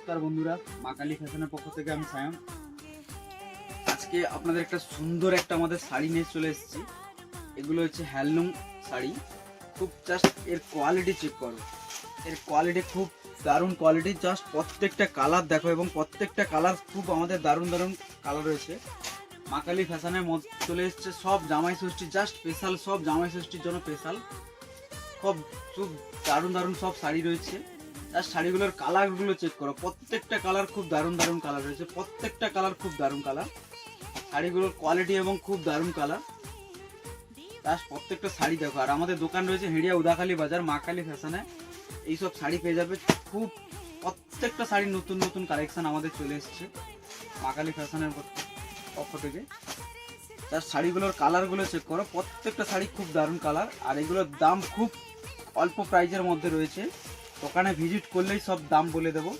নমস্কার বন্ধুরা, মা কালী ফ্যাশনের পক্ষ থেকে আমি সায়ন। আজকে আপনাদের একটা সুন্দর আমাদের শাড়ি নিয়ে চলে এসেছি। এগুলো হচ্ছে হ্যান্ডলুম শাড়ি। খুব জাস্ট এর কোয়ালিটি চেক করো, এর কোয়ালিটি খুব দারুণ কোয়ালিটি। জাস্ট প্রত্যেকটা কালার দেখো, এবং প্রত্যেকটা কালার খুব আমাদের দারুণ দারুণ কালার রয়েছে। মা কালী ফ্যাশনের মধ্যে চলে এসছে সব জামাই ষষ্ঠী, জাস্ট স্পেশাল, সব জামাই ষষ্ঠীর জন্য স্পেশাল। খুব খুব দারুণ দারুণ সব শাড়ি রয়েছে। আর শাড়িগুলোর কালারগুলো চেক করো, প্রত্যেকটা কালার খুব দারুণ দারুণ কালার রয়েছে, প্রত্যেকটা কালার খুব দারুণ কালার। শাড়িগুলোর কোয়ালিটি এবং খুব দারুণ কালার। তার প্রত্যেকটা শাড়ি দেখো। আর আমাদের দোকান রয়েছে হেড়িয়া উদাখালী বাজার, মা কালী ফ্যাশনে। এইসব শাড়ি পেয়ে যাবে। খুব প্রত্যেকটা শাড়ি নতুন নতুন কালেকশন আমাদের চলে এসছে মা কালী ফ্যাশনের পক্ষ থেকে। তার শাড়িগুলোর কালারগুলো চেক করো, প্রত্যেকটা শাড়ি খুব দারুণ কালার। আর এগুলোর দাম খুব অল্প প্রাইজের মধ্যে রয়েছে। দোকানে ভিজিট করলেই সব দাম বলে দেবো।